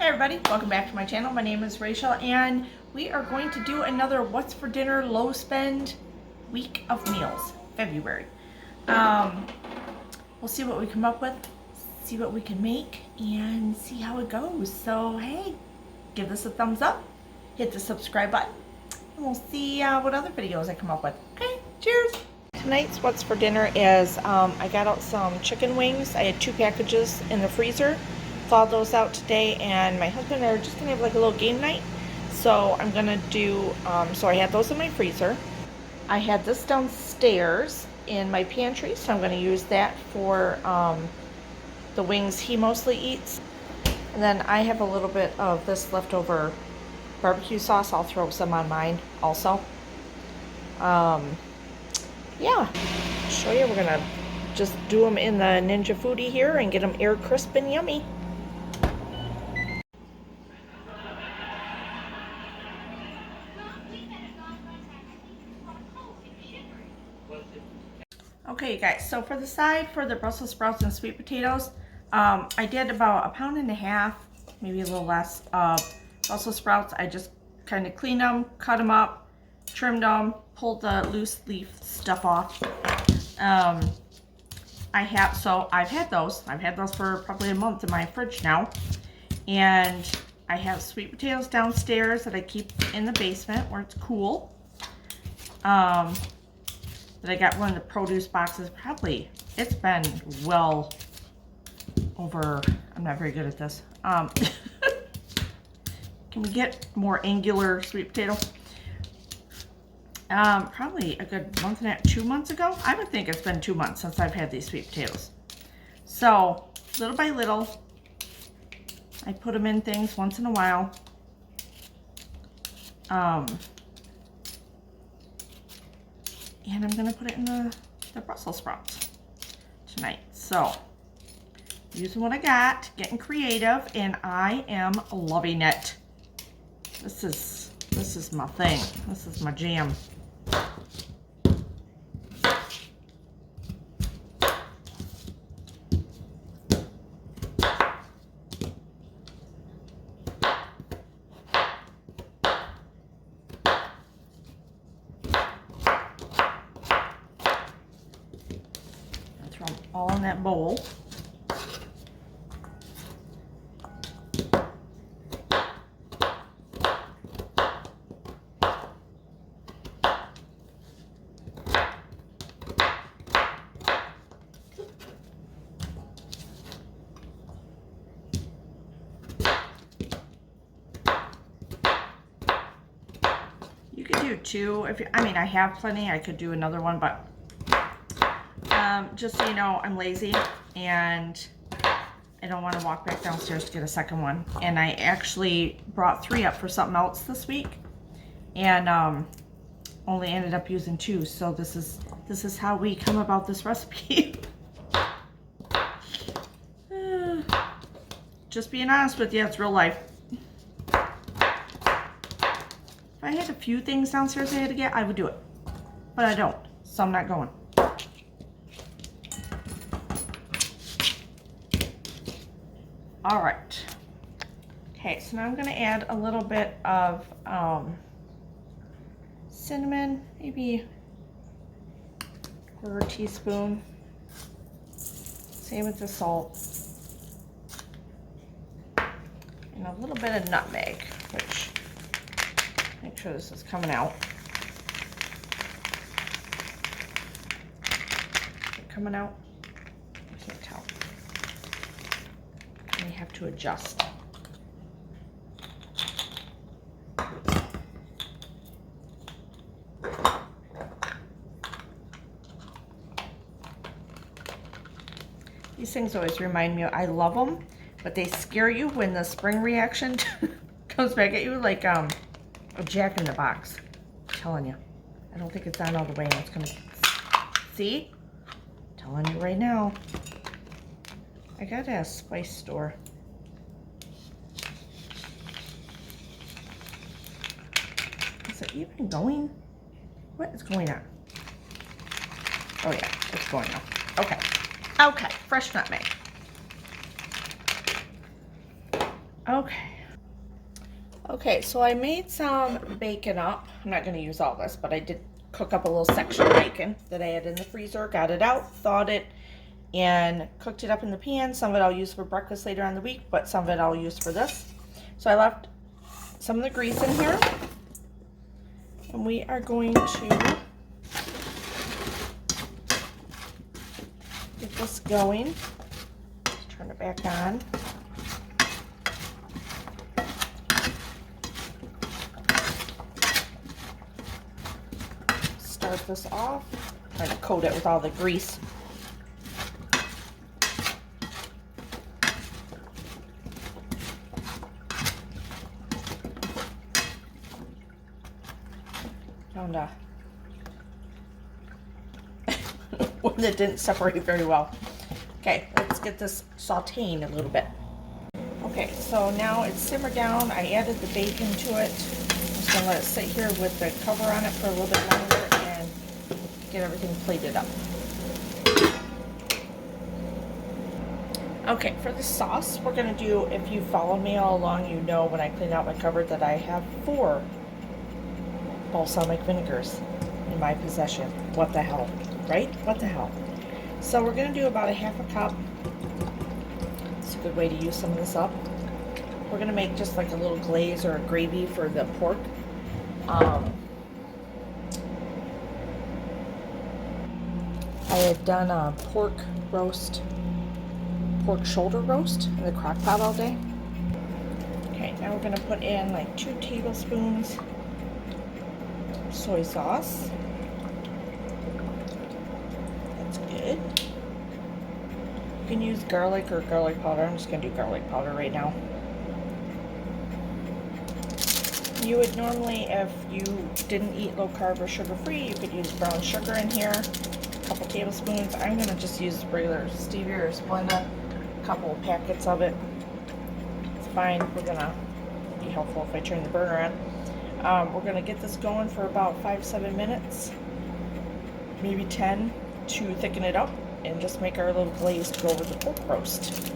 Hey everybody, welcome back to my channel. My name is Rachel and we are going to do another What's for Dinner low spend week of meals, February. We'll see what we come up with, see what we can make, and see how it goes. So hey, give this a thumbs up, hit the subscribe button, and we'll see what other videos I come up with. Okay, cheers! Tonight's What's for Dinner is, I got out some chicken wings. I had 2 packages in the freezer. Thawed those out today, and my husband and I are just gonna have like a little game night. So I'm gonna do, so I had those in my freezer. I had this downstairs in my pantry, so I'm gonna use that for the wings he mostly eats. And then I have a little bit of this leftover barbecue sauce. I'll throw some on mine also. Yeah, I'll show you. We're gonna just do them in the Ninja Foodie here and get them air crisp and yummy. Okay, you guys, so for the side for the Brussels sprouts and sweet potatoes, I did about 1.5 pounds, maybe a little less, Brussels sprouts. I just kind of cleaned them, cut them up, trimmed them, pulled the loose leaf stuff off. I've had those. I've had those for probably a month in my fridge now. And I have sweet potatoes downstairs that I keep in the basement where it's cool. That I got one of the produce boxes. Probably, it's been well over, I'm not very good at this. Can we get more angular sweet potato? Probably a good month and a half, 2 months ago. I would think it's been 2 months since I've had these sweet potatoes. So, little by little, I put them in things once in a while. And I'm going to put it in the Brussels sprouts tonight. So, using what I got, getting creative, and I am loving it. This is my thing. This is my jam. Throw them all in that bowl. You could do 2 if you, I mean, I have plenty. I could do another one, but just so you know, I'm lazy and I don't want to walk back downstairs to get a second one. And I actually brought 3 up for something else this week, and only ended up using 2. So this is how we come about this recipe. Just being honest with you, it's real life. If I had a few things downstairs I had to get, I would do it. But I don't, so I'm not going. All right. Okay, so now I'm gonna add a little bit of cinnamon, maybe a 1/4 teaspoon. Same with the salt. And a little bit of nutmeg, which, make sure this is coming out. Is it coming out? I can't tell. I have to adjust. These things always remind me, I love them, but they scare you when the spring reaction comes back at you like a Jack in the Box. I'm telling you. I don't think it's on all the way and it's gonna, see? I'm telling you right now. I got a spice store. Is it even going? What is going on? Oh yeah, it's going on. Okay. Okay, fresh nutmeg. Okay. Okay, so I made some bacon up. I'm not going to use all this, but I did cook up a little section of bacon that I had in the freezer, got it out, thawed it, and cooked it up in the pan. Some of it I'll use for breakfast later on in the week, but some of it I'll use for this. So I left some of the grease in here, and we are going to get this going. Let's turn it back on. Start this off. Try to coat it with all the grease. Found a one that didn't separate very well. Okay, let's get this sauteing a little bit. Okay, so now it's simmered down. I added the bacon to it. I'm just gonna let it sit here with the cover on it for a little bit longer and get everything plated up. Okay, for the sauce, we're gonna do, if you follow me all along, you know when I clean out my cupboard that I have 4 balsamic vinegars in my possession. What the hell, right? What the hell? So we're gonna do about a half a cup. It's a good way to use some of this up. We're gonna make just like a little glaze or a gravy for the pork. I had done a pork shoulder roast in the crock pot all day. Okay, now we're gonna put in like 2 tablespoons soy sauce. That's good. You can use garlic or garlic powder. I'm just gonna do garlic powder right now. You would normally, if you didn't eat low carb or sugar free, you could use brown sugar in here, a couple tablespoons. I'm gonna just use regular stevia or Splenda, a couple of packets of it. It's fine. We're gonna be helpful if I turn the burner on. We're gonna get this going for about 5-7 minutes, maybe 10, to thicken it up and just make our little glaze to go over the pork roast.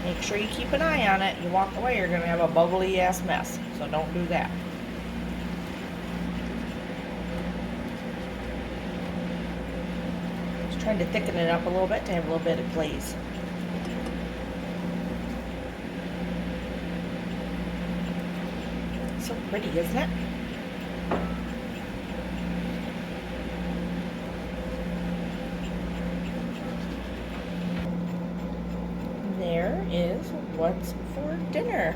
Make sure you keep an eye on it. You walk away, you're gonna have a bubbly ass mess, so don't do that. Just trying to thicken it up a little bit to have a little bit of glaze. So pretty, isn't it? There is what's for dinner.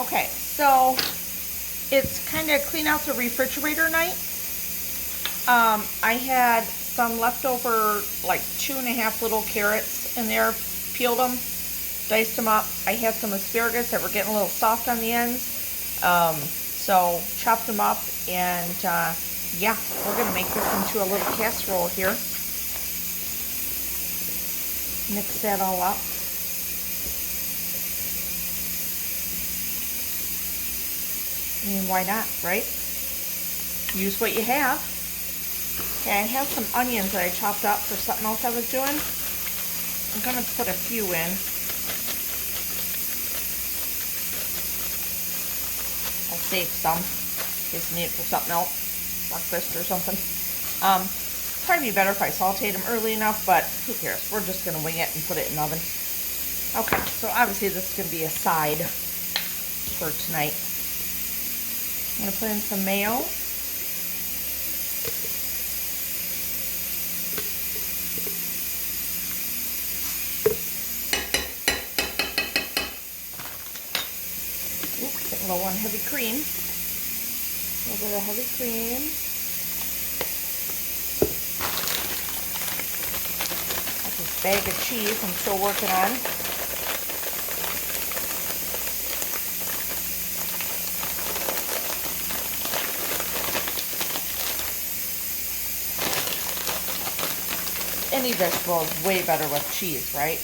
Okay, so it's kind of clean out the refrigerator night. I had some leftover, like 2.5 little carrots in there, peeled them, diced them up. I had some asparagus that were getting a little soft on the ends, so chopped them up, and yeah, we're gonna make this into a little casserole here. Mix that all up. I mean, why not, right? Use what you have. Okay, I have some onions that I chopped up for something else I was doing. I'm gonna put a few in. I'll save some in case I need it for something else, breakfast or something. Probably be better if I sauteed them early enough, but who cares? We're just gonna wing it and put it in the oven. Okay, so obviously this is gonna be a side for tonight. I'm gonna put in some mayo. Oops, getting low on heavy cream. A little bit of heavy cream. Got this bag of cheese I'm still working on. Any vegetable is way better with cheese, right?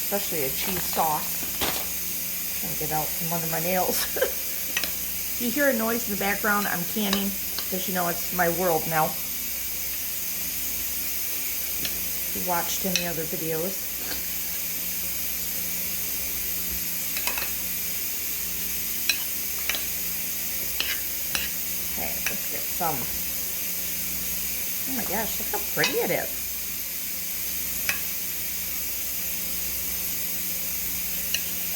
Especially a cheese sauce. Trying to get out from under my nails. If you hear a noise in the background, I'm canning, because you know it's my world now. If you watched any other videos. some, oh my gosh, look how pretty it is.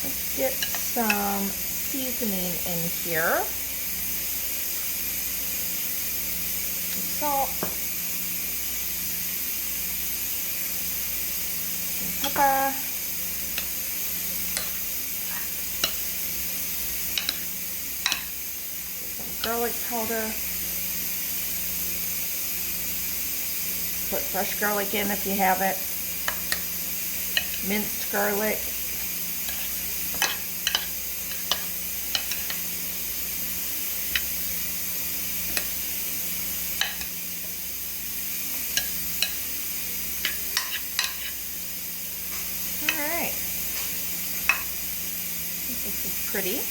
Let's get some seasoning in here. Salt. And pepper. Some garlic powder. Put fresh garlic in if you have it. Minced garlic. Alright. This is pretty.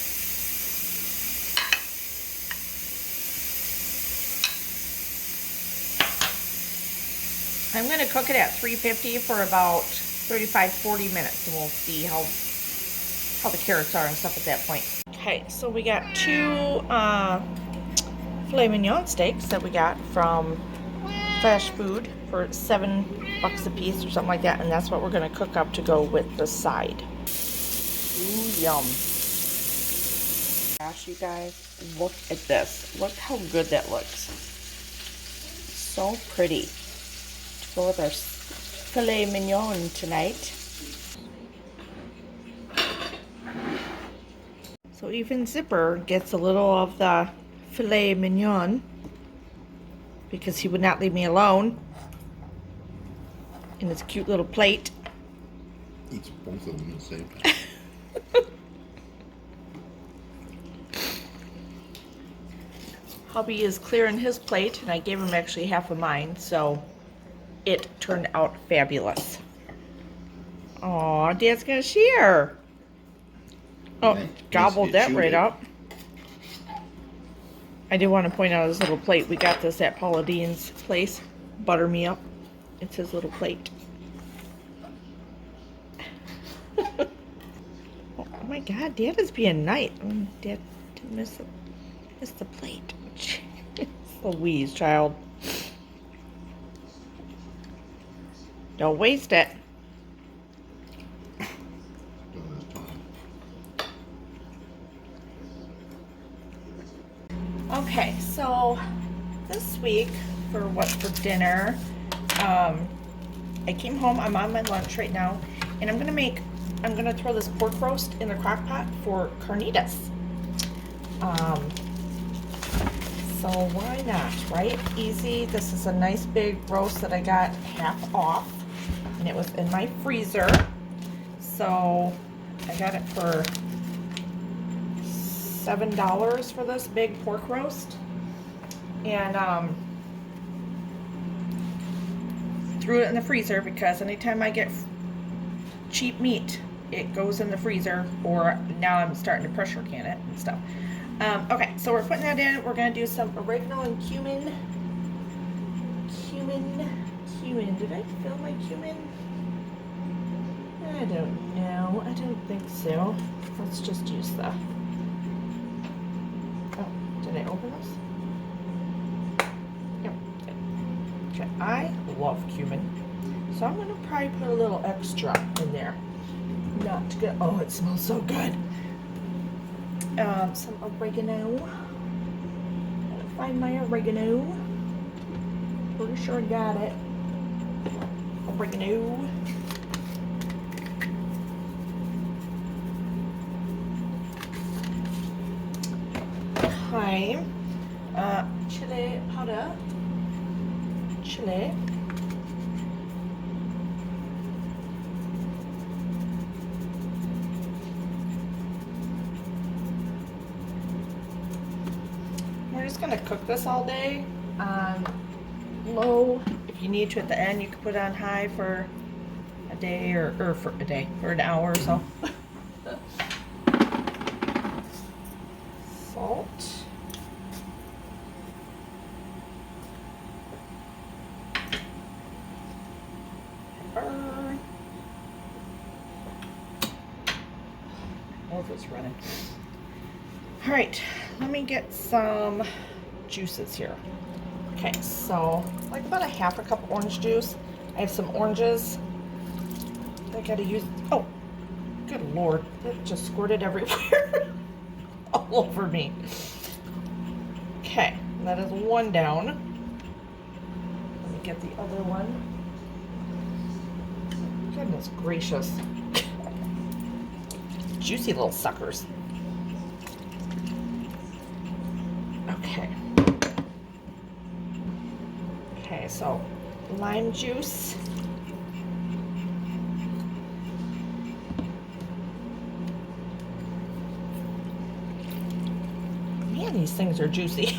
I'm going to cook it at 350 for about 35-40 minutes, and we'll see how the carrots are and stuff at that point. Okay, so we got 2 filet mignon steaks that we got from Flashfood for $7 a piece or something like that, and that's what we're going to cook up to go with the side. Ooh, yum. Gosh, you guys, look at this. Look how good that looks. So pretty. To go with our filet mignon tonight. So even Zipper gets a little of the filet mignon because he would not leave me alone in his cute little plate. Eats both of them at the same time. Hubby is clearing his plate, and I gave him actually half of mine, so it turned out fabulous. Aw, Dad's gonna share. Oh, Okay. gobbled that right it. up. I did want to point out his little plate. We got this at Paula Dean's place. Butter me up. It's his little plate. Oh my God, Dad is being nice. Dad didn't miss the plate. Louise, child. Don't waste it. Okay, so this week for dinner, I came home, I'm on my lunch right now, and I'm gonna throw this pork roast in the crock pot for carnitas. So why not, right? Easy. This is a nice big roast that I got half off, and it was in my freezer. So I got it for $7 for this big pork roast, and threw it in the freezer because anytime I get cheap meat, it goes in the freezer, or now I'm starting to pressure can it and stuff. Okay, so we're putting that in. We're going to do some oregano and cumin. Cumin. Did I fill my cumin? I don't know. I don't think so. Let's just use the... Oh, did I open this? Yep. Okay, I love cumin. So I'm going to probably put a little extra in there. Not to get... Oh, it smells so good. Some oregano. Gotta find my oregano. Pretty sure I got it. Oregano. Thyme. Chili powder. Chili. We're just gonna cook this all day on low. If you need to at the end, you can put it on high for a day or for a day, for an hour or so. Salt. Pepper. Oh, it's running. All right, let me get some juices here. Okay, so like about a half a cup orange juice. I have some oranges. I gotta use, oh, good Lord, that just squirted everywhere. All over me. Okay, that is one down. Let me get the other one. Goodness gracious. Juicy little suckers. Okay. Okay, so lime juice. Man, these things are juicy.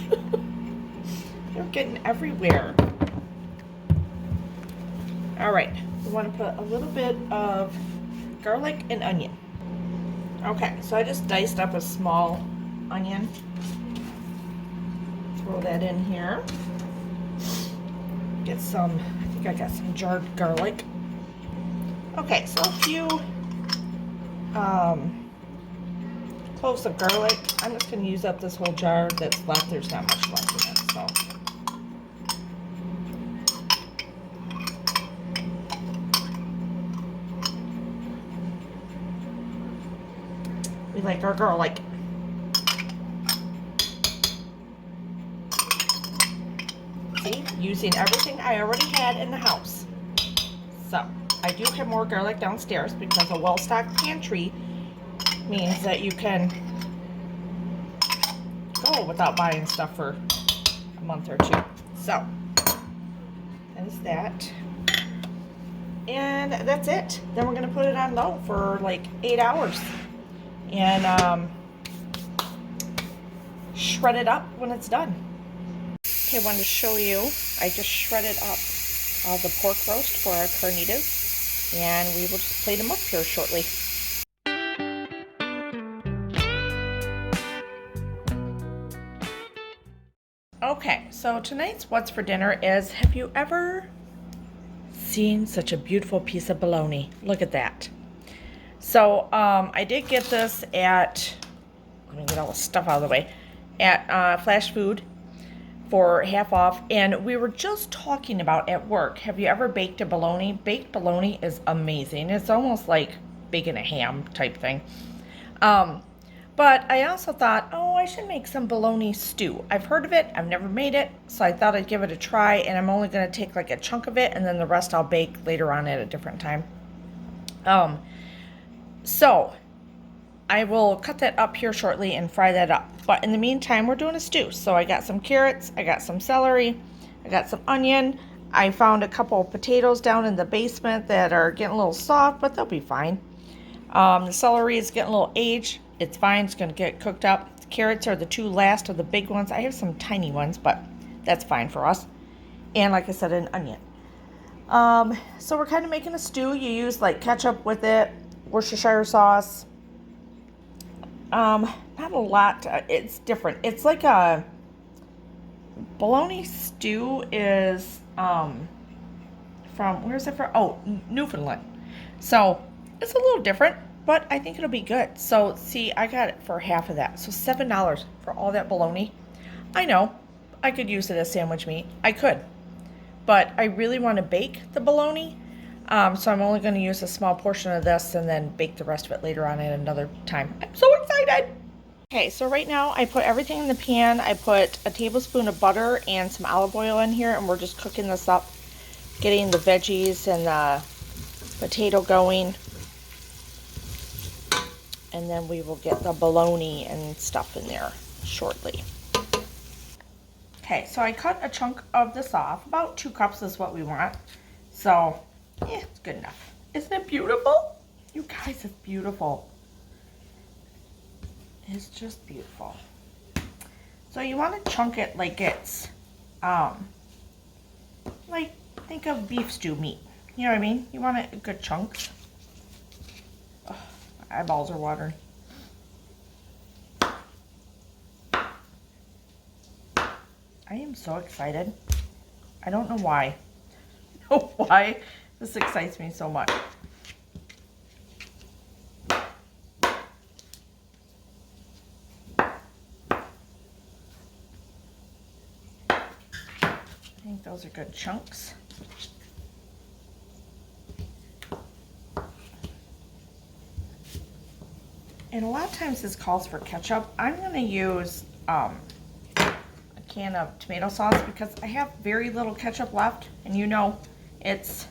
They're getting everywhere. All right, we want to put a little bit of garlic and onion. Okay, so I just diced up a small onion. Throw that in here. Get some, I think I got some jarred garlic. Okay, so a few cloves of garlic. I'm just going to use up this whole jar that's left. There's not much left in it, so. We like our garlic. See, using everything I already had in the house. So, I do have more garlic downstairs because a well-stocked pantry means that you can go without buying stuff for a month or two. So, that is that. And that's it. Then we're going to put it on low for like 8 hours. And shred it up when it's done. Okay, I wanted to show you, I just shredded up all the pork roast for our carnitas, and we will just plate them up here shortly. Okay, so tonight's what's for dinner is, have you ever seen such a beautiful piece of bologna? Look at that. So I did get this at, let me get all the stuff out of the way, at Flashfood for half off. And we were just talking about at work, have you ever baked a bologna? Baked bologna is amazing. It's almost like baking a ham type thing. But I also thought, oh, I should make some bologna stew. I've heard of it. I've never made it. So I thought I'd give it a try. And I'm only going to take like a chunk of it. And then the rest I'll bake later on at a different time. So I will cut that up here shortly and fry that up. But in the meantime, we're doing a stew. So I got some carrots, I got some celery, I got some onion. I found a couple of potatoes down in the basement that are getting a little soft, but they'll be fine. The celery is getting a little aged. It's fine, it's going to get cooked up. The carrots are the two last of the big ones. I have some tiny ones, but that's fine for us. And like I said, an onion. So we're kind of making a stew. You use like ketchup with it, Worcestershire sauce. Not a lot. It's different. It's like a bologna stew is from, where's it from? Oh, Newfoundland. So it's a little different, but I think it'll be good. So see, I got it for half of that. So $7 for all that bologna. I know I could use it as sandwich meat. I could, but I really want to bake the bologna. So I'm only going to use a small portion of this and then bake the rest of it later on at another time. I'm so excited! Okay, so right now I put everything in the pan. I put a tablespoon of butter and some olive oil in here, and we're just cooking this up, getting the veggies and the potato going. And then we will get the bologna and stuff in there shortly. Okay, so I cut a chunk of this off. About 2 cups is what we want. So, yeah, it's good enough. Isn't it beautiful? You guys, it's beautiful. It's just beautiful. So you want to chunk it like it's, like, think of beef stew meat. You know what I mean? You want it in good chunks. Oh, my eyeballs are watering. I am so excited. I don't know why. I don't know why this excites me so much. think those are good chunks. And a lot of times this calls for ketchup. I'm going to use a can of tomato sauce because I have very little ketchup left. And you know, it's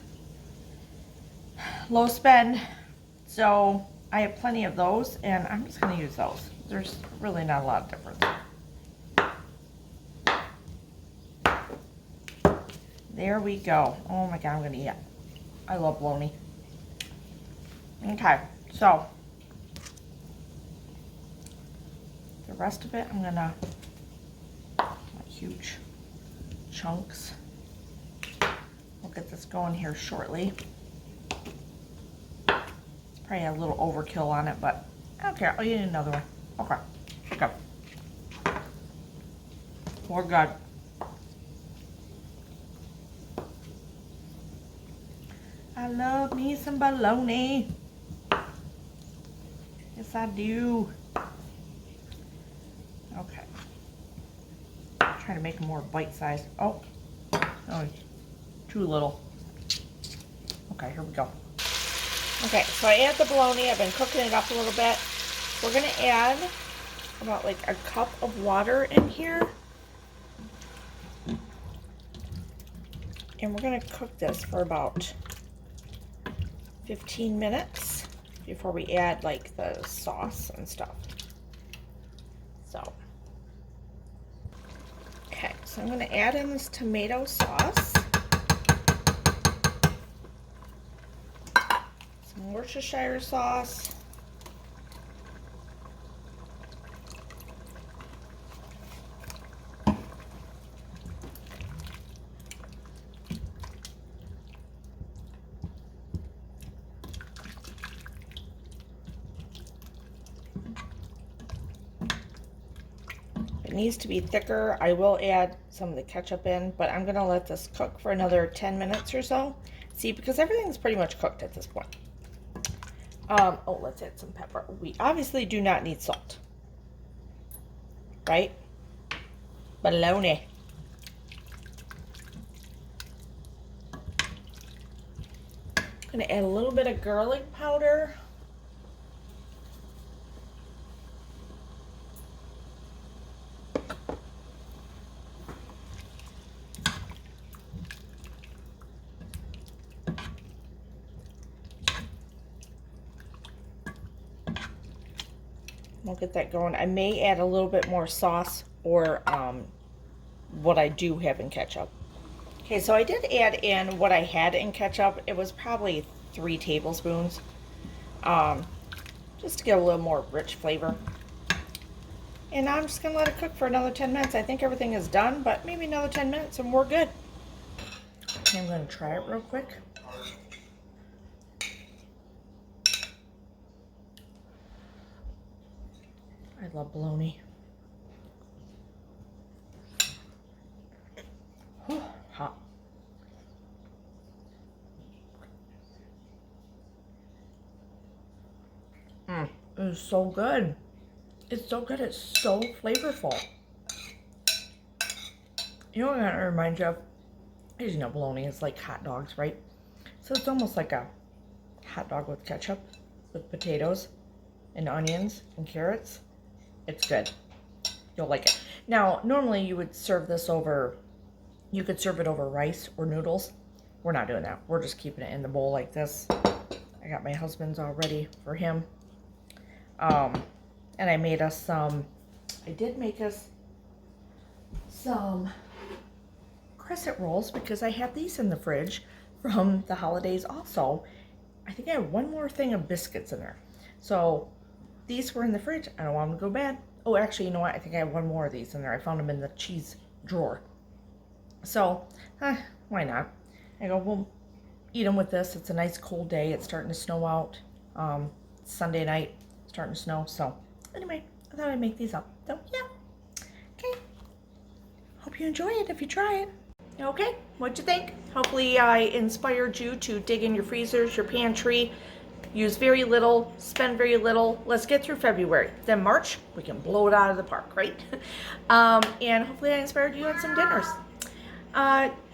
low spend. So I have plenty of those and I'm just going to use those. There's really not a lot of difference. There we go. Oh my God, I'm going to eat it. I love bologna. Okay, so the rest of it, I'm gonna huge chunks. We'll get this going here shortly. It's probably a little overkill on it, but I don't care. I'll eat another one. Okay. Okay. We're good. I love me some bologna. Yes, I do. Okay. Try to make them more bite-sized. Oh, too little. Okay, here we go. Okay, so I add the bologna. I've been cooking it up a little bit. We're gonna add about like a cup of water in here. And we're gonna cook this for about 15 minutes before we add like the sauce and stuff. So, okay, so I'm gonna add in this tomato sauce, some Worcestershire sauce, needs to be thicker. I will add some of the ketchup in, but I'm gonna let this cook for another 10 minutes or so. See, because everything's pretty much cooked at this point. Oh, let's add some pepper. We obviously do not need salt, right? Bologna. I'm gonna add a little bit of garlic powder. We'll get that going. I may add a little bit more sauce or what I do have in ketchup. Okay, so I did add in what I had in ketchup. It was probably 3 tablespoons, just to get a little more rich flavor. And I'm just gonna let it cook for another 10 minutes. I think everything is done, but maybe another 10 minutes and we're good. Okay, I'm gonna try it real quick. I love bologna. Whew, hot. It is so good. It's so good. It's so flavorful. You know what I'm gonna remind you of? As you know, bologna is like hot dogs, right? So it's almost like a hot dog with ketchup, with potatoes and onions and carrots. It's good. You'll like it. Now, normally you would serve this over, you could serve it over rice or noodles. We're not doing that. We're just keeping it in the bowl like this. I got my husband's all ready for him. And I made us some, I did make us some crescent rolls because I had these in the fridge from the holidays also. I think I have one more thing of biscuits in there. So these were in the fridge. I don't want them to go bad. Oh, actually, you know what? I think I have one more of these in there. I found them in the cheese drawer. So, why not? I go, we'll eat them with this. It's a nice cold day. It's starting to snow out. Sunday night, starting to snow. So, anyway, I thought I'd make these up. So, yeah. Okay. Hope you enjoy it if you try it. Okay, what'd you think? Hopefully I inspired you to dig in your freezers, your pantry, use very little, spend very little. Let's get through February. Then March, we can blow it out of the park, right? And hopefully I inspired you on some dinners.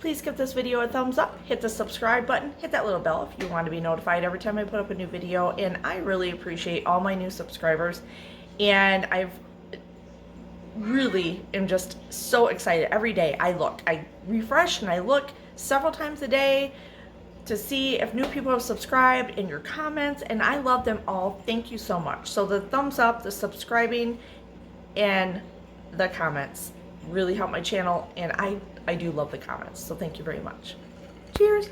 please give this video a thumbs up, hit the subscribe button, hit that little bell if you want to be notified every time I put up a new video. And I really appreciate all my new subscribers, and I've really am just so excited. Every day I refresh and I look several times a day to see if new people have subscribed and your comments, and I love them all. Thank you so much. So the thumbs up, the subscribing, and the comments really help my channel, and I do love the comments, so thank you very much. Cheers.